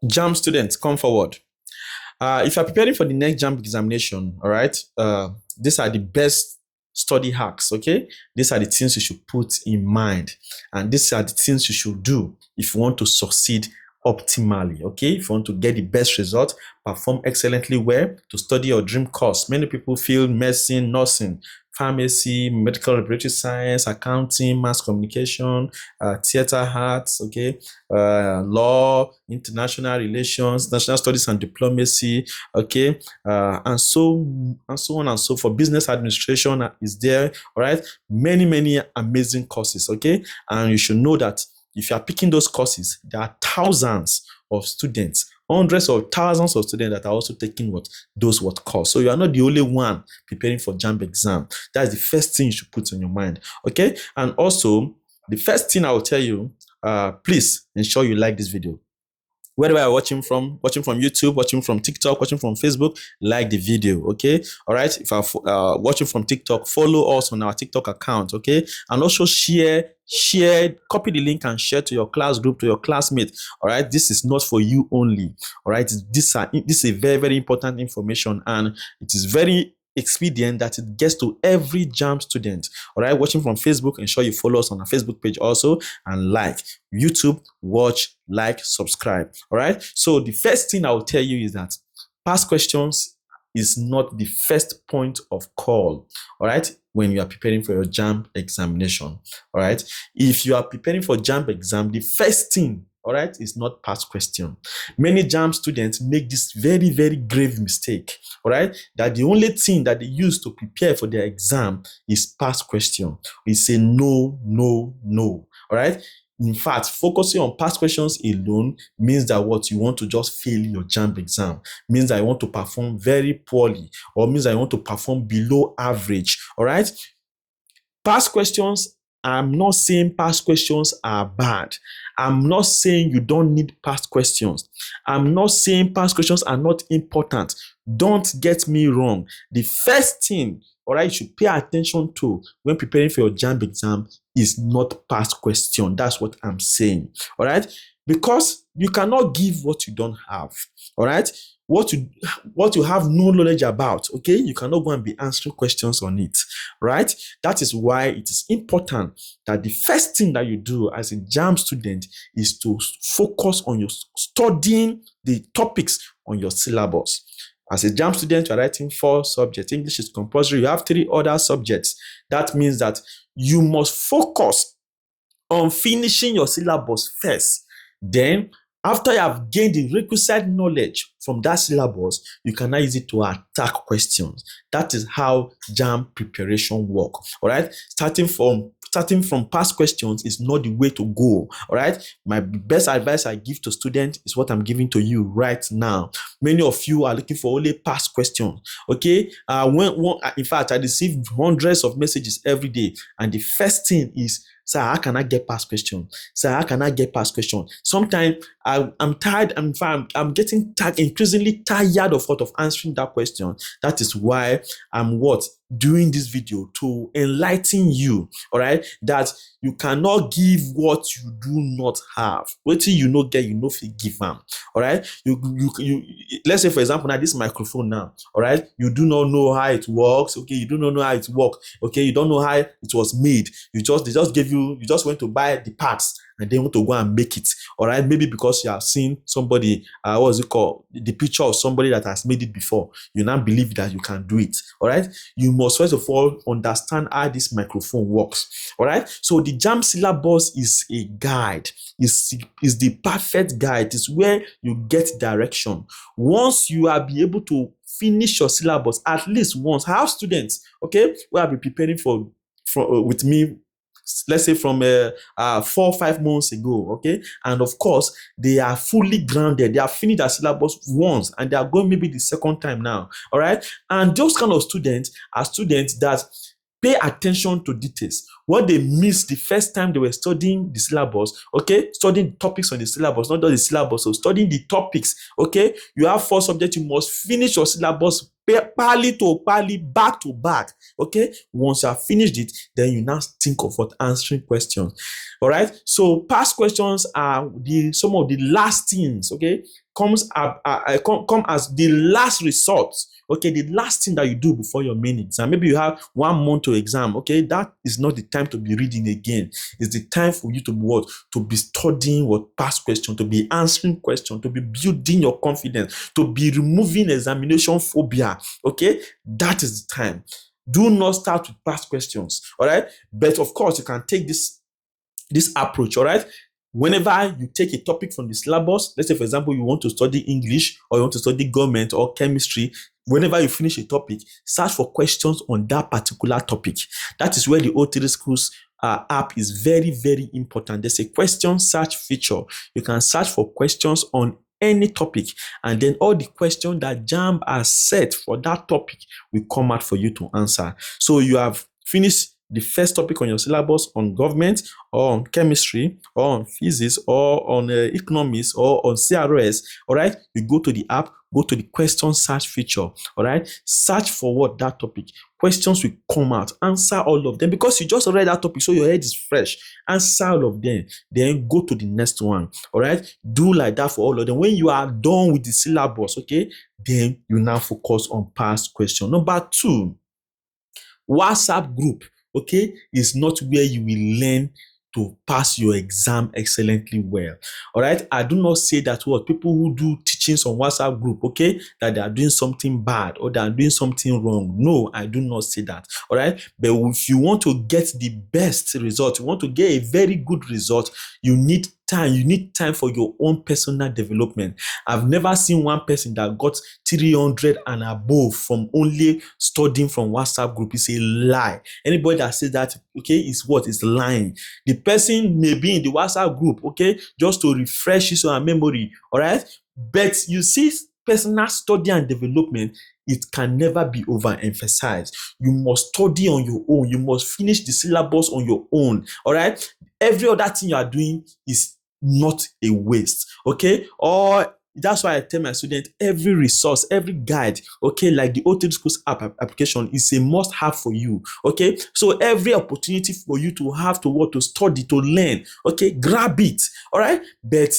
JAMB students, come forward. If you're preparing for the next JAMB examination, all right, these are the best study hacks, okay? These are the things you should put in mind. And these are the things you should do if you want to succeed optimally, okay? If you want to get the best result, perform excellently well, to study your dream course. Many people feel medicine, nursing, pharmacy, medical laboratory science, accounting, mass communication, theater arts, okay, law, international relations, national studies and diplomacy, okay, and so on and so forth. Business administration is there, all right. Many amazing courses, okay, and you should know that if you are picking those courses, there are thousands of students, hundreds of thousands of students that are also taking those course. So you are not the only one preparing for JAMB exam. That's the first thing you should put on your mind, okay? And also, the first thing I will tell you, please ensure you like this video. Wherever you're watching from YouTube, watching from TikTok, watching from Facebook, like the video, okay? All right, if you're watching from TikTok, follow us on our TikTok account, okay? And also share, copy the link and share to your class group, to your classmates, all right? This is not for you only, all right? This is very important information, and it is very expedient that it gets to every JAMB student. All right, watching from Facebook, ensure you follow us on our Facebook page also, and like YouTube, watch, like, subscribe. All right, so the first thing I will tell you is that past questions is not the first point of call, all right, when you are preparing for your JAMB examination. All right, if you are preparing for JAMB exam, the first thing, all right, is not past question. Many JAMB students make this very grave mistake, all right, that the only thing that they use to prepare for their exam is past question. We say no, all right. In fact, focusing on past questions alone means that what you want to just fail your JAMB exam, means that you want to perform very poorly, or means that you want to perform below average, all right. Past questions, I'm not saying past questions are bad. I'm not saying you don't need past questions. I'm not saying past questions are not important. Don't get me wrong. The first thing, all right, you should pay attention to when preparing for your JAMB exam is not past question. That's what I'm saying, all right? Because you cannot give what you don't have, all right? What you have no knowledge about, okay? You cannot go and be answering questions on it, right? That is why it is important that the first thing that you do as a JAMB student is to focus on your studying the topics on your syllabus. As a JAMB student, you're writing 4 subjects. English is compulsory. You have 3 other subjects. That means that you must focus on finishing your syllabus first. Then, after you have gained the requisite knowledge from that syllabus, you can now use it to attack questions. That is how JAMB preparation works. All right, starting from past questions is not the way to go. All right, my best advice I give to students is what I'm giving to you right now. Many of you are looking for only past questions. Okay, in fact, I receive hundreds of messages every day, and the first thing is, sir, how can I get past question? Sir, how can I get past question? Sometimes I'm tired. I'm getting increasingly tired of answering that question. That is why I'm doing this video to enlighten you, all right, that you cannot give what you do not have. What you not get, you know, give them. All right, you let's say, for example, now this microphone now, all right, you do not know how it works. Okay, you do not know how it works. Okay, you don't know how it was made. They just give you went to buy the parts and they want to go and make it. All right, maybe because you have seen somebody, what's it called, the picture of somebody that has made it before, you now believe that you can do it. All right, you must first of all understand how this microphone works. All right, so the JAMB syllabus is a guide, is the perfect guide. It is where you get direction. Once you are be able to finish your syllabus at least once. I have students, okay, who have been preparing for with me, let's say from 4 or 5 months ago, okay, and of course they are fully grounded. They have finished their syllabus once and they are going maybe the second time now. All right, and those kind of students are students that pay attention to details. What they missed the first time they were studying the syllabus, okay, studying topics on the syllabus, not just the syllabus, so studying the topics, okay. You have 4 subjects, you must finish your syllabus pali to pali, back to back. Okay, once you have finished it, then you now think of what answering questions. All right, so past questions are some of the last things. Okay, come as the last resort. Okay, the last thing that you do before your main exam. Maybe you have 1 month to exam. Okay, that is not the time to be reading again. It's the time for you to be what? To be studying what past questions, to be answering questions, to be building your confidence, to be removing examination phobia. Okay, that is the time. Do not start with past questions. All right, but of course you can take this approach. All right, whenever you take a topic from the syllabus, let's say for example you want to study English or you want to study government or chemistry, whenever you finish a topic, search for questions on that particular topic. That is where the O3 Schools app is very, very important. There's a question search feature. You can search for questions on any topic, and then all the questions that JAMB has set for that topic will come out for you to answer. So you have finished the first topic on your syllabus on government or on chemistry or on physics or on economics or on CRS. All right, you go to the app, go to the question search feature. All right, search for what that topic. Questions will come out. Answer all of them because you just read that topic, so your head is fresh. Answer all of them. Then go to the next one. All right, do like that for all of them. When you are done with the syllabus, okay, then you now focus on past question. Number 2, WhatsApp group. Okay, is not where you will learn to pass your exam excellently well. All right, I do not say that what people who do teachings on WhatsApp group, okay, that they are doing something bad or they are doing something wrong. No, I do not say that. All right, but if you want to get the best result, you want to get a very good result, you need time. You need time for your own personal development. I've never seen one person that got 300 and above from only studying from WhatsApp group. It's a lie. Anybody that says that, okay, is what is lying. The person may be in the WhatsApp group, okay, just to refresh his own memory. All right, but you see, personal study and development, it can never be overemphasized. You must study on your own. You must finish the syllabus on your own. All right, every other thing you are doing is not a waste. Okay, or that's why I tell my students every resource, every guide, okay, like the O3 Schools app application is a must have for you. Okay, so every opportunity for you to have to what to study, to learn, okay, grab it. All right, but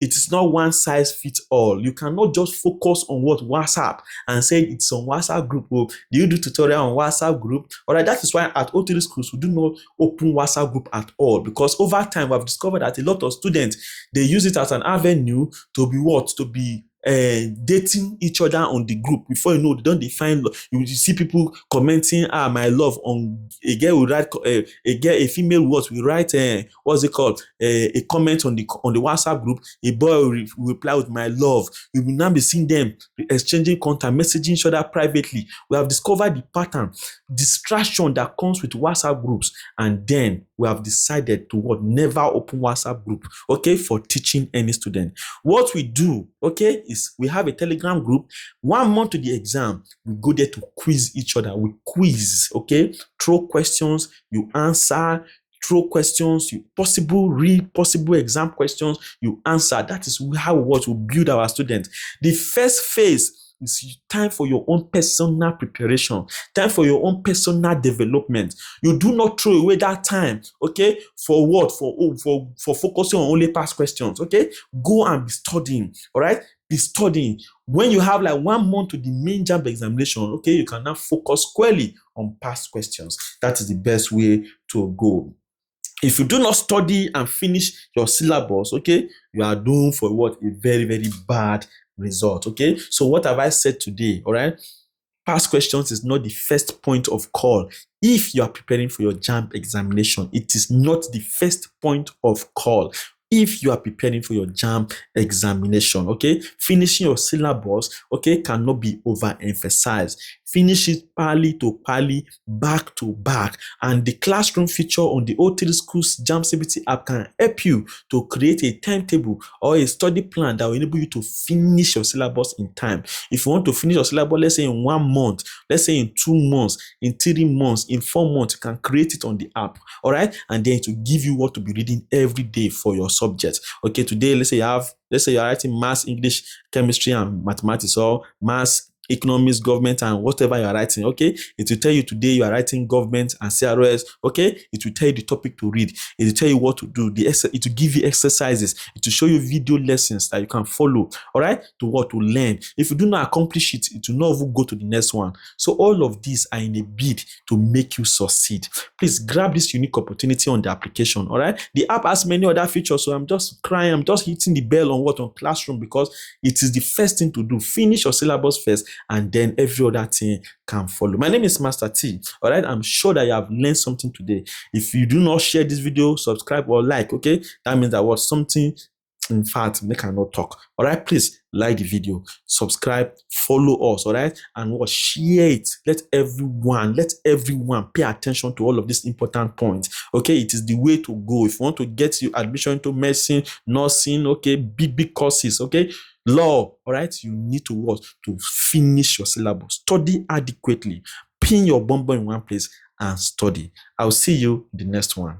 it is not one size fits all. You cannot just focus on what WhatsApp and say it's on WhatsApp group. Oh, do you do tutorial on WhatsApp group? All right, that is why at O3 Schools we do not open WhatsApp group at all, because over time we have discovered that a lot of students, they use it as an avenue to be what? To be dating each other on the group. Before you know, they don't define love. You see people commenting, my love, on a girl will write, a female what will write, what's it called, a comment on the WhatsApp group. A boy will reply with my love. You will now be seeing them exchanging contact, messaging each other privately. We have discovered the pattern, distraction that comes with WhatsApp groups, and then we have decided to what? Never open WhatsApp group, okay, for teaching any student. What we do, okay, is we have a Telegram group. 1 month to the exam, we go there to quiz each other. We quiz, okay, throw questions, you answer. Throw questions, you read possible exam questions, you answer. That is how we build our students. The first phase is time for your own personal preparation, time for your own personal development. You do not throw away that time, okay, for what? For focusing on only past questions, okay? Go and be studying, all right? Be studying. When you have like 1 month to the main JAMB examination, okay, you can now focus squarely on past questions. That is the best way to go. If you do not study and finish your syllabus, okay, you are doomed for what? A very, very bad result, okay? So what have I said today, all right? Past questions is not the first point of call. If you are preparing for your JAMB examination, it is not the first point of call. If you are preparing for your JAMB examination, okay, finishing your syllabus, okay, cannot be overemphasized. Finish it pali to pali, back to back. And the classroom feature on the O3 Schools JAMB CBT app can help you to create a timetable or a study plan that will enable you to finish your syllabus in time. If you want to finish your syllabus, let's say in 1 month, let's say in 2 months, in 3 months, in 4 months, you can create it on the app, all right? And then it will give you what to be reading every day for your subject. Okay, today, let's say you're writing maths, English, chemistry, and mathematics, or maths, economics, government, and whatever you are writing. Okay, it will tell you today you are writing government and CRS. Okay, it will tell you the topic to read. It will tell you what to do. It will give you exercises. It will show you video lessons that you can follow. All right, to what to learn. If you do not accomplish it, it will not even go to the next one. So all of these are in a bid to make you succeed. Please grab this unique opportunity on the application. All right, the app has many other features. So I'm just hitting the bell on Classroom, because it is the first thing to do. Finish your syllabus first, and then every other thing can follow. My name is Master T. All right, I'm sure that you have learned something today. If you do not share this video, subscribe or like, okay, that means that was something. In fact, make I not talk. All right, please like the video, subscribe, follow us. All right, and share it. Let everyone pay attention to all of these important points. Okay, it is the way to go if you want to get you admission into medicine, nursing. Okay, big courses. Okay, law. All right, you need to what? To finish your syllabus, study adequately, pin your bumble in one place and study. I'll see you in the next one.